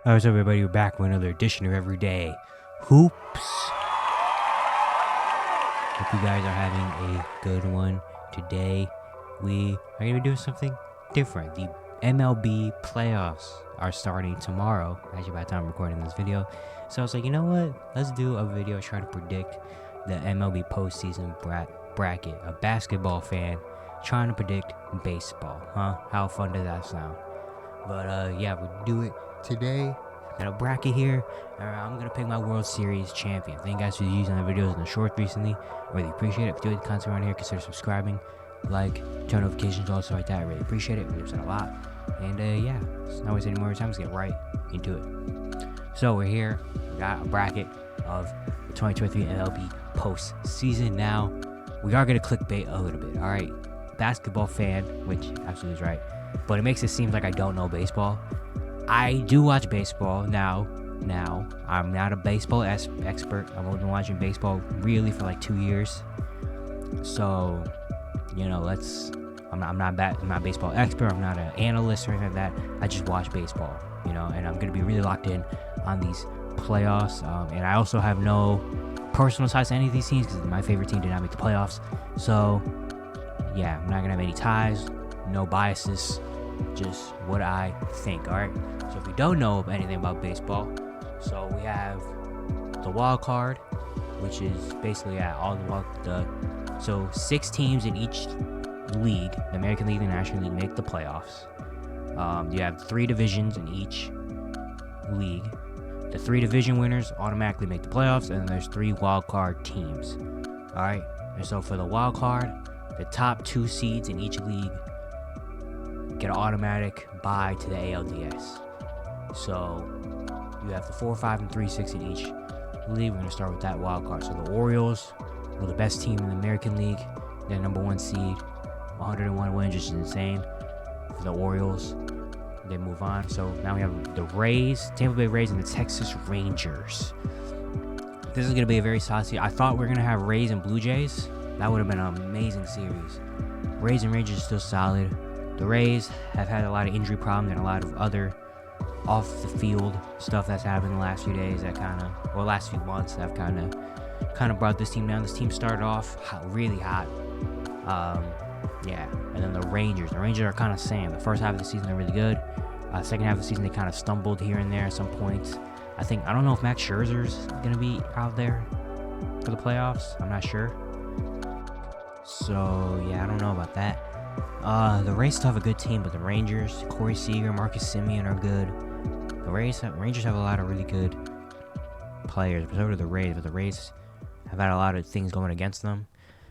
How's everybody? We're back with another edition of Everyday Hoops. Hope you guys are having a good one. Today, we are going to be doing something different. The MLB playoffs are starting tomorrow, actually by the time I'm recording this video. So I was like, you know what? Let's do a video trying to predict the MLB postseason bracket. A basketball fan trying to predict baseball, huh? How fun does that sound? But yeah, we'll do it today. Got a bracket here. I'm gonna pick my World Series champion. Thank you guys for using the videos in the short recently. I really appreciate it. If you enjoy the content around here, consider subscribing, like, turn notifications, also like that. I really appreciate it. We upset a lot. And yeah, let's not waste any more time. Let's get right into it. So we're here. We got a bracket of the 2023 MLB postseason. Now we are gonna clickbait a little bit. All right, basketball fan, which absolutely is right, but it makes it seem like I don't know baseball. I do watch baseball now. I'm not a baseball expert. I've only been watching baseball really for like 2 years. So, you know, I'm not a baseball expert. I'm not an analyst or anything like that. I just watch baseball, you know, and I'm going to be really locked in on these playoffs. And I also have no personal ties to any of these teams because my favorite team did not make the playoffs. So, yeah, I'm not going to have any ties, no biases. Just what I think. Alright, so if you don't know anything about baseball, so we have the wild card, which is basically so 6 teams in each league, the American League and the National League, make the playoffs. You have 3 divisions in each league. The 3 division winners automatically make the playoffs, and then there's 3 wild card teams. Alright, and so for the wild card, the top 2 seeds in each league get an automatic bye to the ALDS. So you have the 4, 5, and 3, 6 in each league. We're going to start with that wild card. So the Orioles were the best team in the American League. They're number 1 seed, 101 wins, which is insane for the Orioles. They move on. So now we have the Rays, Tampa Bay Rays, and the Texas Rangers. This is going to be a very solid series. I thought we were going to have Rays and Blue Jays. That would have been an amazing series. Rays and Rangers are still solid. The Rays have had a lot of injury problems and a lot of other off-the-field stuff that's happened in the last few days last few months that have kind of brought this team down. This team started off really hot. Yeah, and then the Rangers are kind of same. The first half of the season, they're really good. Second half of the season, they kind of stumbled here and there at some points. I don't know if Max Scherzer's going to be out there for the playoffs. I'm not sure. So, yeah, I don't know about that. The Rays still have a good team, but the Rangers, Corey Seager, Marcus Semien are good. The Rangers have a lot of really good players, but so do the Rays. But the Rays have had a lot of things going against them.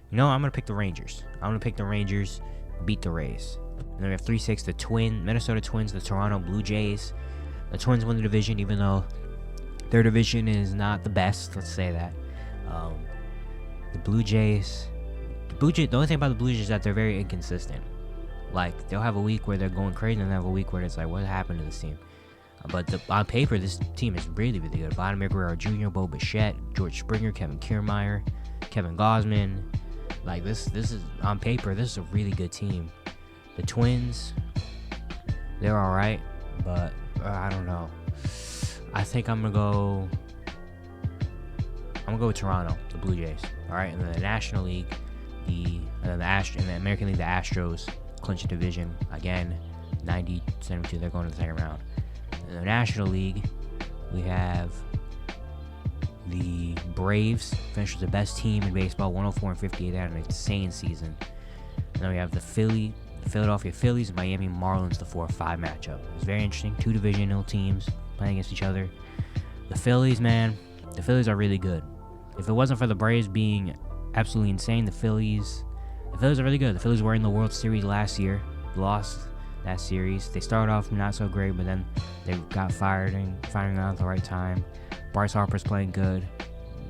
You know, I'm going to pick the Rangers. I'm going to pick the Rangers, beat the Rays. And then we have 3-6, the Minnesota Twins, the Toronto Blue Jays. The Twins win the division, even though their division is not the best, let's say that. The Blue Jays, the only thing about the Blue Jays is that they're very inconsistent. Like, they'll have a week where they're going crazy, and they'll have a week where it's like, what happened to this team? But on paper, this team is really, really good. Vladimir Guerrero Jr., Bo Bichette, George Springer, Kevin Kiermaier, Kevin Gausman. Like, this is, on paper, this is a really good team. The Twins, they're alright, but I don't know. I think I'm gonna go with Toronto, the Blue Jays. Alright, and then the National League, in the American League, the Astros clinch a division again, 90-72. They're going to the second round. In the National League, we have the Braves, finished with the best team in baseball, 104-58. They had an insane season. And then we have the Philadelphia Phillies, and Miami Marlins, the 4-5 matchup. It's very interesting. 2 divisional teams playing against each other. The Phillies, man, the Phillies are really good. If it wasn't for the Braves being absolutely insane, the Phillies are really good. The Phillies were in the World Series last year, lost that series. They started off not so great, but then they got firing out at the right time. Bryce Harper's playing good.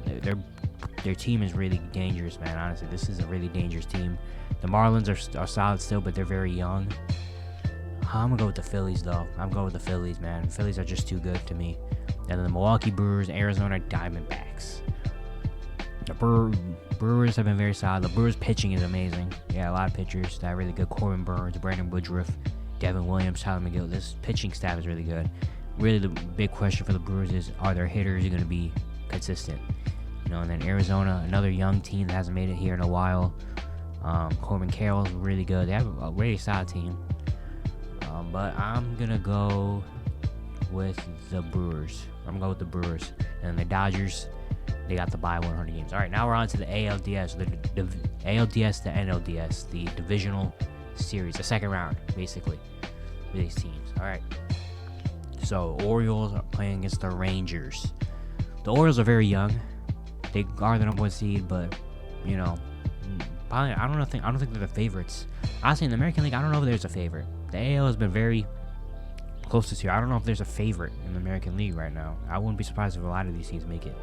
Their team is really dangerous, man. Honestly, this is a really dangerous team. The Marlins are solid still, but they're very young. I'm gonna go with the Phillies, though. I'm going with the Phillies, man. The Phillies are just too good to me. And then the Milwaukee Brewers, Arizona Diamondbacks. The Brewers have been very solid. The Brewers pitching is amazing. Yeah, a lot of pitchers that are really good. Corbin Burns, Brandon Woodruff, Devin Williams, Tyler McGill. This pitching staff is really good. really the big question for the Brewers is, are their hitters going to be consistent? And then Arizona, another young team that hasn't made it here in a while. Corbin Carroll's really good. They have a really solid team. But I'm going to go with the Brewers. And the Dodgers, they got the bye 100 games. All right, now we're on to the ALDS, the ALDS to NLDS, the divisional series, the second round, basically, for these teams. All right. So, Orioles are playing against the Rangers. The Orioles are very young. They are the number 1 seed, but, probably, I don't think they're the favorites. Honestly, in the American League, I don't know if there's a favorite. The AL has been very close this year. I don't know if there's a favorite in the American League right now. I wouldn't be surprised if a lot of these teams make it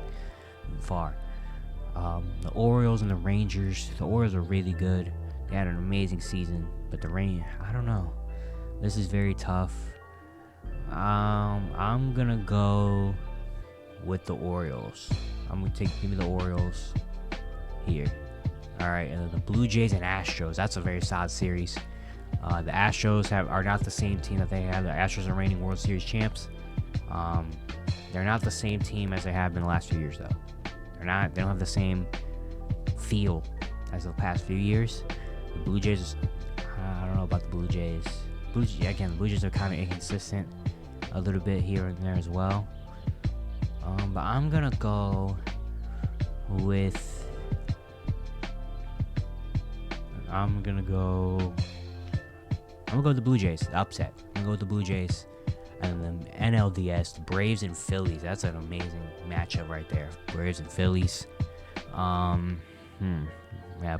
far. The Orioles and the Rangers. The Orioles are really good. They had an amazing season, but the Rangers, I don't know. This is very tough. I'm gonna go with the Orioles. Give me the Orioles here. All right, and then the Blue Jays and Astros. That's a very solid series. The Astros are not the same team that they had. The Astros are reigning World Series champs. They're not the same team as they have been the last few years, though. They don't have the same feel as the past few years. The Blue Jays, I don't know about the Blue Jays. The Blue Jays are kind of inconsistent a little bit here and there as well. But I'm gonna go with. I'm gonna go with the Blue Jays, the upset. I'm gonna go with the Blue Jays. And then NLDS, the Braves and Phillies. That's an amazing matchup right there. Braves and Phillies. Yeah,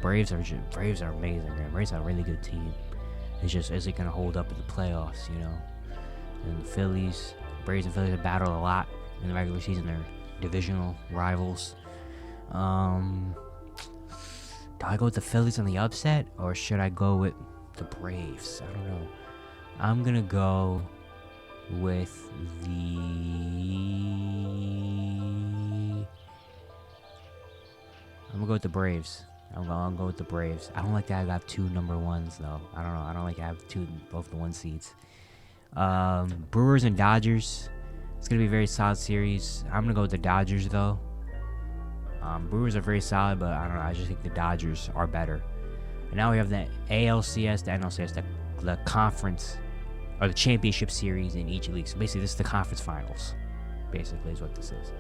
Braves are amazing, man. Braves are a really good team. It's just, is it gonna hold up in the playoffs, And the Phillies, Braves and Phillies have battled a lot in the regular season. They're divisional rivals. Do I go with the Phillies on the upset, or should I go with the Braves? I don't know. I'm gonna go with the Braves. I'll go with the Braves. I don't like that I got 2 number 1s, though. I don't know. I don't like I have both the 1 seeds. Brewers and Dodgers. It's going to be a very solid series. I'm going to go with the Dodgers, though. Brewers are very solid, but I don't know. I just think the Dodgers are better. And now we have the ALCS, the NLCS, the conference, or the championship series in each league. So basically, this is the conference finals, basically, is what this is.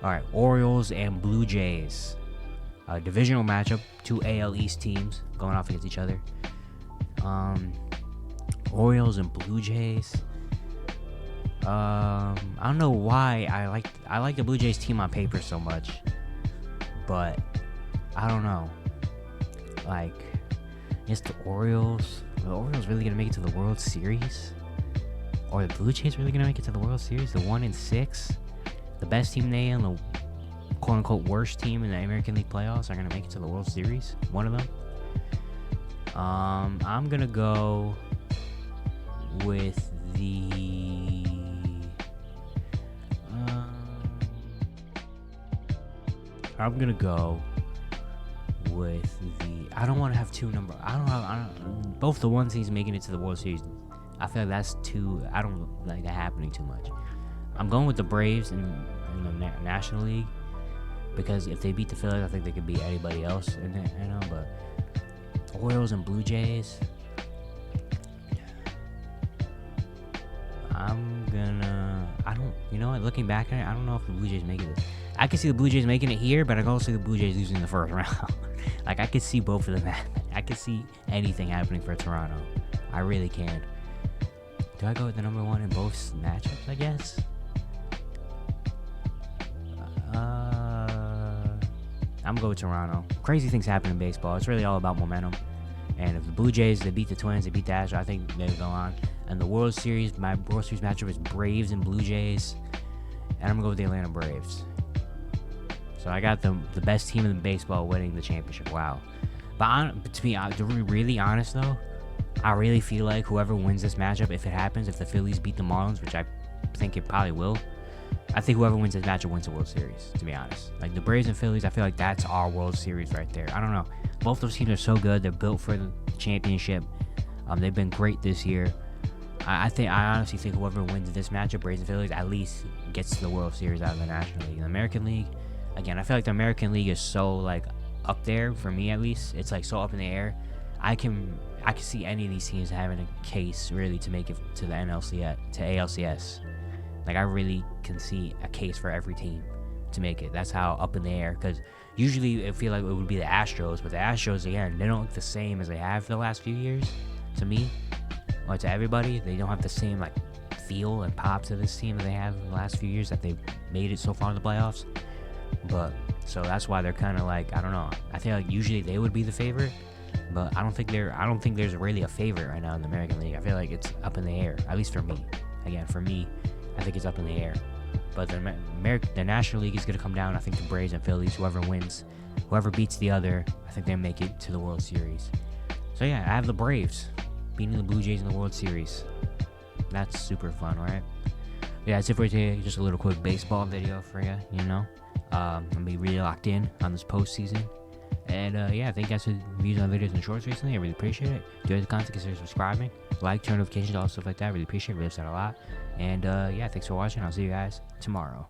All right, Orioles and Blue Jays. A divisional matchup, 2 AL East teams going off against each other. Orioles and Blue Jays. I don't know why I like the Blue Jays team on paper so much, but I don't know. Like, it's the Orioles. Are the Orioles really gonna make it to the World Series? Or the Blue Jays really gonna make it to the World Series? The 1-6, the best team in the AL and the quote-unquote worst team in the American League playoffs are going to make it to the World Series. One of them. I'm going to go with the... I'm going to go with the... I don't want to have 2 number... I don't both the 1 teams making it to the World Series. I feel like that's too... I don't like that happening too much. I'm going with the Braves in the National League. Because if they beat the Phillies, I think they could beat anybody else in it, But Orioles and Blue Jays, looking back at it, I don't know if the Blue Jays make it. I could see the Blue Jays making it here, but I can also see the Blue Jays losing the first round. Like, I could see both of them. I could see anything happening for Toronto. I really can. Do I go with the number 1 in both matchups, I guess? I'm going with Toronto. Crazy things happen in baseball. It's really all about momentum. And if the Blue Jays, they beat the Twins, they beat the Astros, I think they'll go on. And the World Series, my World Series matchup is Braves and Blue Jays. And I'm going to go with the Atlanta Braves. So I got the best team in baseball winning the championship. Wow. But to be really honest, though, I really feel like whoever wins this matchup, if it happens, if the Phillies beat the Marlins, which I think it probably will, I think whoever wins this matchup wins the World Series, to be honest. Like, the Braves and Phillies, I feel like that's our World Series right there. I don't know. Both those teams are so good. They're built for the championship. They've been great this year. I honestly think whoever wins this matchup, Braves and Phillies, at least gets to the World Series out of the National League. The American League, again, I feel like the American League is so like up there for me at least. It's like so up in the air. I can see any of these teams having a case really to make it to the NLCS, to ALCS. Like I really can see a case for every team to make it. That's how up in the air. Because usually I feel like it would be the Astros, but the Astros again, they don't look the same as they have the last few years. To me, or to everybody, they don't have the same like feel and pop to this team that they have in the last few years that they've made it so far in the playoffs. But so that's why they're kind of like, I don't know. I feel like usually they would be the favorite, but I don't think there's really a favorite right now in the American League. I feel like it's up in the air, at least for me. Again, for me, I think it's up in the air. But the National League is going to come down. I think the Braves and Phillies, whoever wins, whoever beats the other, I think they make it to the World Series. So yeah, I have the Braves beating the Blue Jays in the World Series. That's super fun, right? Yeah, that's it for today. Just a little quick baseball video for you, you know. I'm going to be really locked in on this postseason. And yeah, thank you guys for views on videos and shorts recently. I really appreciate it. If you enjoy the content, consider subscribing, like, turn notifications, all stuff like that. I really appreciate it. Really upset a lot. And yeah, thanks for watching. I'll see you guys tomorrow.